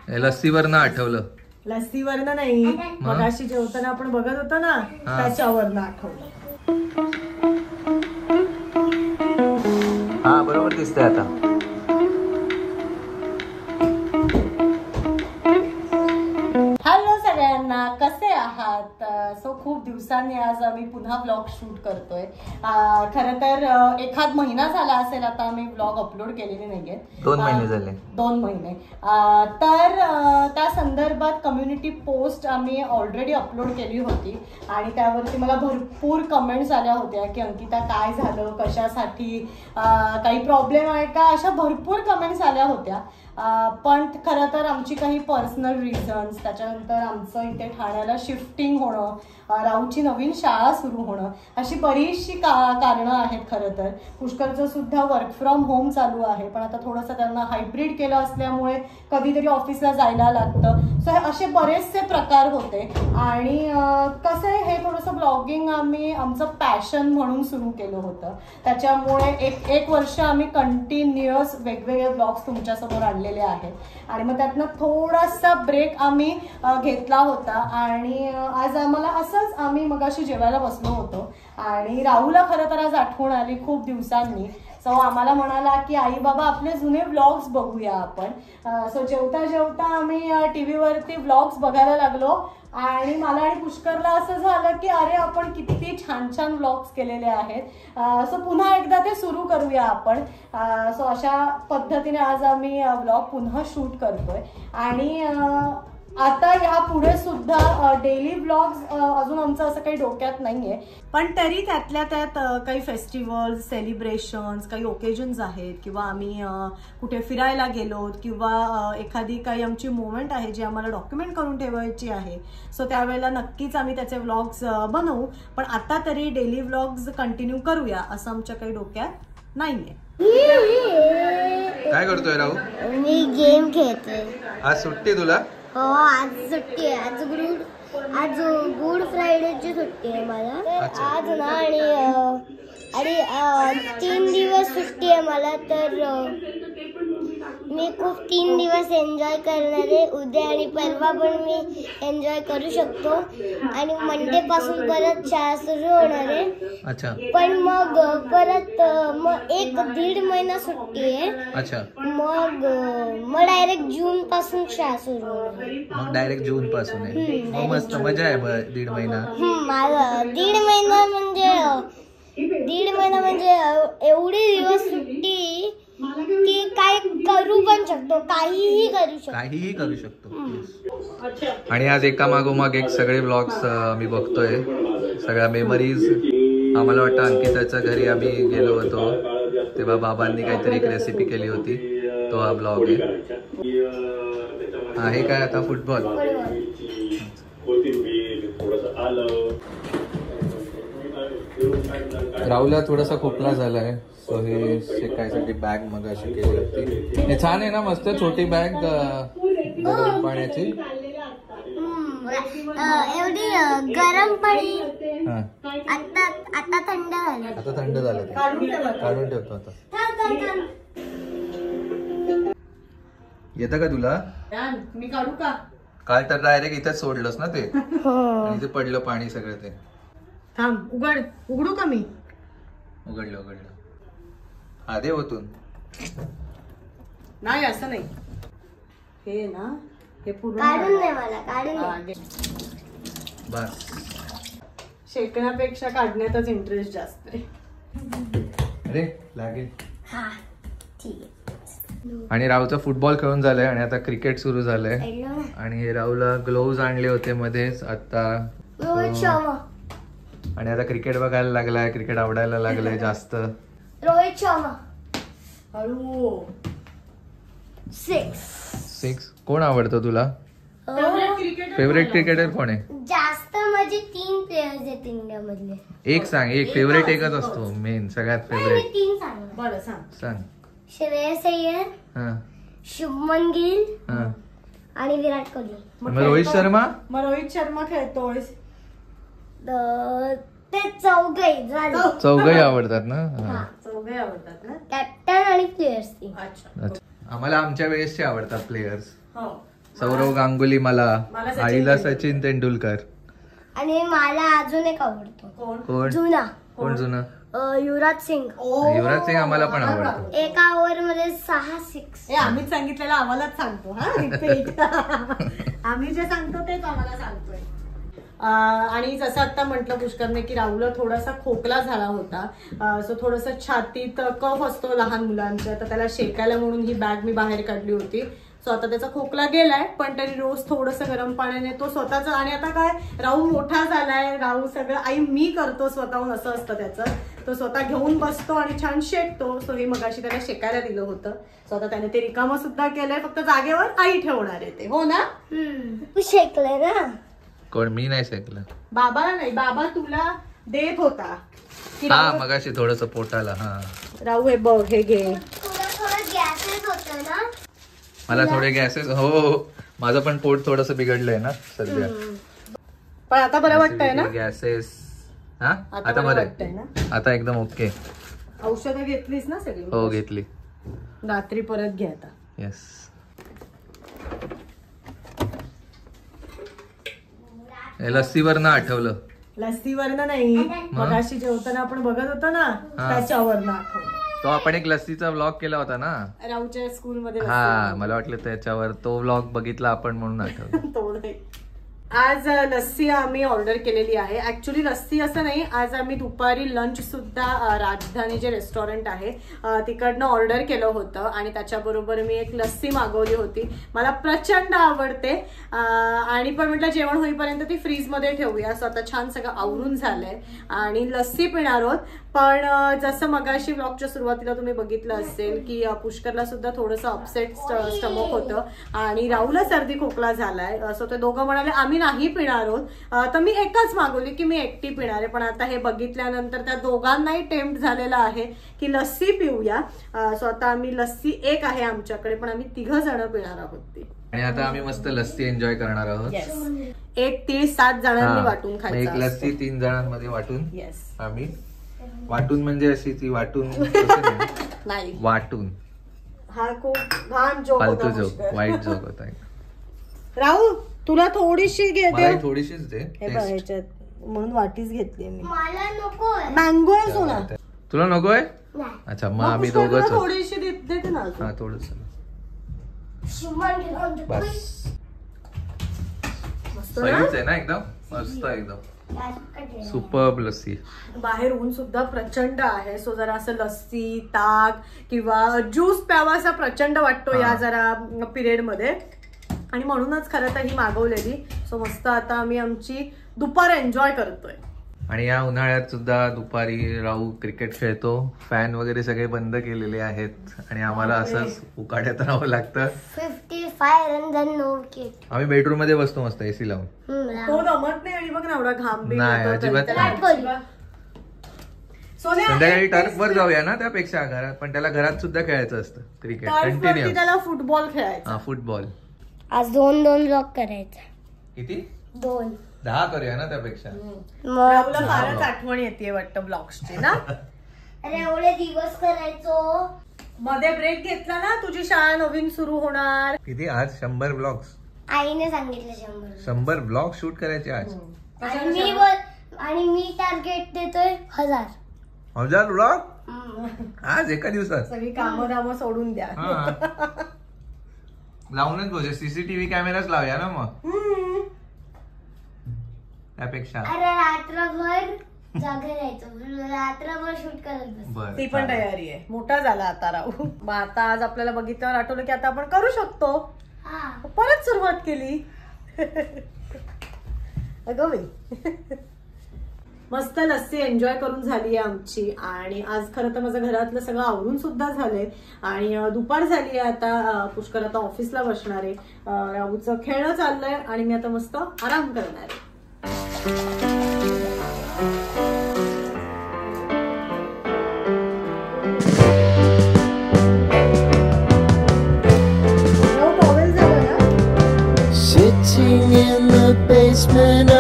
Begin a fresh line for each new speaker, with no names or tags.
लस्सीवरनं आठवलं.
लस्सीवरनं नाही, मगाशी जेवताना आपण बघत होतो ना त्याच्यावरनं आठवलं.
हा बरोबर दिसतंय आता.
हॅलो सगळ्यांना, कसे आहात? सो खूप दिवसांनी आज आम्ही पुन्हा ब्लॉग शूट करतोय. खरं तर एखाद महिना झाला असेल आता आम्ही ब्लॉग अपलोड केलेले नाहीये.
2 महिने झाले.
2 महिने. तर त्या संदर्भात कम्युनिटी पोस्ट आम्ही ऑलरेडी अपलोड केली होती आणि त्यावरती मला भरपूर कमेंट्स आल्या होत्या की अंकिता काय झालं, कशासाठी, काही प्रॉब्लेम आहे का, अशा भरपूर कमेंट्स आल्या होत्या. पण खरं तर आमची काही पर्सनल रिझन्स, त्याच्यानंतर आमचं इथे ठाण्याला शिफ्टिंग होणं, राऊची नवीन शाळा सुरू होणं, अशी बरीचशी कारणं आहेत. खरं तर पुष्करचं सुद्धा वर्क फ्रॉम होम चालू आहे, पण आता थोडंसं त्यांना हायब्रिड केलं असल्यामुळे कधीतरी ऑफिसला जायला लागतं. सो असे बरेचसे प्रकार होते आणि कसं आहे, हे थोडंसं ब्लॉगिंग आम्ही आमचं पॅशन म्हणून सुरू केलं होतं. त्याच्यामुळे एक वर्ष आम्ही कंटिन्युअस वेगवेगळे ब्लॉग्स तुमच्यासमोर आणलेले आहेत आणि मग त्यातनं थोडासा ब्रेक आम्ही घेतला होता. आणि आज आम्हाला असंच आम्ही मगाशी जेवायला बसलो होतो आणि राहुलला खरं तर आज आठवण आली खूप दिवसांनी. सो आम्हाला म्हणाला की आई बाबा आपले जुने व्लॉग्स बघूया आपण. सो जेवता जेवता आम्ही टीव्हीवरती व्लॉग्स बघायला लागलो आणि मला आणि पुष्करला असं झालं की अरे आपण किती छान छान व्लॉग्स केलेले आहेत. सो पुन्हा एकदा ते सुरू करूया आपण. सो अशा पद्धतीने आज आम्ही व्लॉग पुन्हा शूट करतोय आणि आता ह्या पुढे सुद्धा डेली व्लॉग्स अजून आमचं असं काही डोक्यात नाहीये, पण तरी त्यातल्या त्यात काही फेस्टिवल्स, सेलिब्रेशन्स, काही ओकेजन्स आहेत किंवा आम्ही कुठे फिरायला गेलो किंवा एखादी काही आमची मोमेंट आहे जी आम्हाला डॉक्युमेंट करून ठेवायची आहे. सो त्यावेळेला नक्कीच आम्ही त्याचे व्लॉग्स बनवू, पण आता तरी डेली व्लॉग्स कंटिन्यू करूया असं आमच्या काही डोक्यात नाहीये.
काय करतोय राहू?
मी गेम खेळतोय.
आज सुट्टी तुला?
हो आज सुट्टी आहे. आज गुड फ्रायडेची सुट्टी आहे मला आज ना. आणि 3 दिवस सुट्टी आहे मला, तर मी खूप 3 दिवस एन्जॉय करणार आहे. उद्या आणि परवा पण मी एन्जॉय करू शकतो आणि मंडे पासून परत शाळा सुरू होणार आहे.
अच्छा.
पण मग परत मग 1-1.5 महिना सुट्टी आहे.
अच्छा.
मग डायरेक्ट जून पासून शाळा सुरू होणार.
मग डायरेक्ट जून पासून आहे. मग मस्त मजा आहे. 1.5 महिना.
माझा 1.5 महिना म्हणजे एवढे दिवस सुट्टी की काय करू पण शकतो, काहीही करू शकतो.
आणि आज एका मागोमाग एक सगळे ब्लॉग्स मी बघतोय. सगळ्या मेमरीज. आम्हाला वाटतं अंकिताच्या घरी आम्ही गेलो होतो तेव्हा बाबांनी काहीतरी एक रेसिपी केली होती, तो हा ब्लॉग आहे काय आता फुटबॉल. राहुलला थोडासा खोकला झालाय, सो हे शेकायसाठी बॅग मग अशी केली होती. हे छान आहे ना, मस्त छोटी बॅग गरम पाण्याची.
एवढी गरम पाणी आता थंड झालं.
आता थंड झालं, काढून ठेवतो आता. येतं का तुला?
मी काढू का?
काल तर डायरेक्ट इथेच सोडलंस ना ते, आणि ते पडलं पाणी सगळं. ते
थांब, उघडू का मी?
उघडलं. हा दे होतून.
नाही असं नाही, हे ना हे पूर्ण
काढून दे मला, काढून दे.
बस.
शेकण्यापेक्षा काढण्यातच इंटरेस्ट जास्त आहे.
अरे लागेल.
हा ठीक आहे.
आणि राहुलचा फुटबॉल खेळून झालाय आणि आता क्रिकेट सुरू झालंय. आणि हे राहुलला ग्लोव्ज आणले होते मध्येच आता. आणि आता क्रिकेट बघायला लागलाय, क्रिकेट आवडायला लागलंय जास्त.
रोहित शर्मा.
हळू.
6.
कोण आवडतो तुला? फेवरेट क्रिकेटर कोण आहे?
जास्त म्हणजे 3 प्लेयर्स आहेत इंडिया मधले.
एक सांग. एक फेवरेट एकच असतो मेन, सगळ्यात फेवरेट.
3 सांग.
बरं सांग.
श्रेयस अय्यर, शुभमन गिल आणि विराट कोहली.
मग रोहित शर्मा?
मग रोहित शर्मा खेळतोय.
ते चौघही
आवडतात ना?
चौघही आवडतात ना.
कॅप्टन आणि प्लेयर्स.
आम्हाला आमच्या वेळेसचे आवडतात प्लेयर्स. सौरव गांगुली मला,
मला सचिन
आईला
तेंडुलकर.
सचिन तेंडुलकर.
आणि मला अजून एक आवडतो
कोण
जुना
कोण जुनं?
युवराज सिंग.
युवराज सिंग आम्हाला पण आवडतो.
एका ओव्हर मध्ये 6 6.
हे आम्हीच सांगितलेलं आम्हालाच सांगतो हा रिपीट. आम्ही जे सांगतो तेच आम्हाला सांगतोय. आणि जसं आता म्हटलं पुष्करने की राहुलला थोडासा खोकला झाला होता, सो थोडंसं छातीत कफ असतो लहान मुलांचा, तर त्याला शेकायला म्हणून ही बॅग मी बाहेर काढली होती. सो आता त्याचा खोकला गेलाय, पण तरी रोज थोडंसं गरम पाण्याने तो स्वतःच. आणि आता काय राहू मोठा झालाय, राहू सगळं आई मी करतो स्वतःहून असं असतं त्याचं. तो स्वतः घेऊन बसतो आणि छान शेकतो. सो हे मगाशी त्याला शेकायला दिलं होतं. सो आता त्याने ते रिकामं सुद्धा केलंय, फक्त जागेवर आई ठेवणार आहे ते. हो ना?
तू शेकलंय ना?
कोण? मी नाही शेकलं.
बाबाला नाही, बाबा तुला देत होता की
हा
राहू-
मगाशी थोडस पोटाला. हा
राहू हे बघ हे घे.
तुला थोडं गॅसेस होतं ना?
मला थोडे गॅसेस. हो माझं पण पोट थोडस बिघडलंय ना सध्या.
पण आता बरं वाटतंय ना?
गॅसेस. हा आता
बरं
बरं
वाटतंय
आहे.
ना?
आता एकदम ओके.
औषधं घेतलीस ना सगळी?
हो घेतली.
रात्री परत घे आता.
येस. लस्सीवरनं आठवलं.
लस्सीवरनं नाही, मगाशी जेवताना आपण बघत होतो ना त्याच्यावरनं आठवलं.
तो आपण एक लस्सीचा व्लॉग केला होता ना
राहूच्या स्कूलमध्ये.
हा मला वाटलं त्याच्यावर तो व्लॉग बघितला आपण म्हणून आठवलं.
तो नाही. आज लस्सी आम्ही ऑर्डर केलेली आहे. ऍक्च्युली लस्सी असं नाही, आज आम्ही दुपारी लंच सुद्धा राजधानी जे रेस्टॉरंट आहे तिकडनं ऑर्डर केलं होतं आणि त्याच्याबरोबर मी एक लस्सी मागवली होती. मला प्रचंड आवडते आणि पण म्हटलं जेवण होईपर्यंत ती फ्रीजमध्ये ठेवूया. असं आता छान सगळं आवरून झालंय आणि लस्सी पिणार आहोत. पण जसं मगाशी व्लॉगच्या सुरुवातीला तुम्ही बघितलं असेल की पुष्करला सुद्धा थोडंसं अपसेट स्टमक होतं आणि राहुलला सर्दी खोकला झालाय. सो ते दोघं म्हणाले आम्ही नाही पिणार आहोत, तर मी एकच मागवली की मी एकटी पिणार आहे. पण आता हे बघितल्यानंतर त्या दोघांनाही टेम्प्ट झालेलं आहे की लस्सी पिऊया. सो आता आम्ही लस्सी एक आहे आमच्याकडे, पण आम्ही 3 जण पिणार आहोत ती.
आणि आता आम्ही मस्त लस्सी एन्जॉय करणार आहोत.
एक तीळ 7 जणांनी वाटून
एक
खायचं.
लस्सी 3 जणांमध्ये वाटून.
येस.
आम्ही वाटून म्हणजे अशी ती वाटून
नाही,
वाटून.
हा खूप घाण जोक
फालतू
होता
जोक,
पुष्कर.
वाईट जोक होता.
राहू तुला थोडीशी घे
मला
दे.
थोडीशीच दे.
हे बघ ह्याच्यात म्हणून वाटीच घेतली मी.
मला नकोय.
मँगो आहे सोना.
तुला नकोय?
नाही.
अच्छा मग आम्ही दोघंच आहोत.
थोडीशी देते ना अजून.
हा थोडस
शुमन घेऊन दे.
बस.
मस्त ना?
सहीच आहे ना एकदम मस्त एकदम सुपर्ब लस्सी.
बाहेर ऊन सुद्धा प्रचंड आहे. सो जरा असं लस्सी ताक किंवा ज्यूस प्यावासा प्रचंड वाटतो या जरा पिरियड मध्ये आणि म्हणूनच खरं तर ही मागवलेली. सो मस्त आता आम्ही आमची दुपार एन्जॉय करतोय.
आणि या उन्हाळ्यात सुद्धा दुपारी राहू क्रिकेट खेळतो. फॅन वगैरे सगळे बंद केलेले आहेत आणि आम्हाला असंच उकाड्यात राहावं लागतं.
55 रन्स आणि नो विकेट.
आम्ही बेडरूम मध्ये बसतो मस्त एसी लावून.
तो जमत नाही आणि बघ ना एवढा घाम बी
नाही,
येतो
अजिबात
तरी
नाही.
त्याला सोन्या,
संध्याकाळी टर्फवर जाऊया ना त्यापेक्षा घरात, पण त्याला घरात सुद्धा खेळायचं असतं क्रिकेट
टर्फवरती
कंटिन्यू.
त्याला फुटबॉल खेळायचा.
हा फुटबॉल.
आज 2 ब्लॉक करायचा.
किती?
2.
10 करूया ना त्यापेक्षा.
राहुलला फारच आठवण येते वाटतं ब्लॉग्सची ना.
अरे एवढे दिवस करायचो.
मध्ये ब्रेक घेतला ना, तुझी शाळा नवीन सुरू होणार.
किती आज? 100 ब्लॉग्स.
आईने सांगितलं 100.
ब्लॉग शूट करायचे आज.
आणि मी टार्गेट देतोय 1000
ब्लॉग आज एका दिवसात.
सगळी कामं दामं सोडून द्या.
लावूनच बघ, सीसीटीव्ही कॅमेराच लावूया ना मग त्यापेक्षा.
अरे रात्रभर जागे राहायचो, रात्रभर शूट करत बस.
ती पण तयारी आहे. मोठा झाला आता राहू. मग आता आज आपल्याला बघितल्यावर आठवलं की आता आपण करू शकतो. परत सुरुवात केली. अगं बाई. मस्त लस्सी एन्जॉय करून झाली आहे आमची. आणि आज खरं तर माझं घरातलं सगळं आवरून सुद्धा झालंय आणि दुपार झाली आहे. आता पुष्कर आता ऑफिसला बसणार आहे. राहूचं खेळणं चाललंय आणि मी आता मस्त आराम करणार आहे.
Sitting in the basement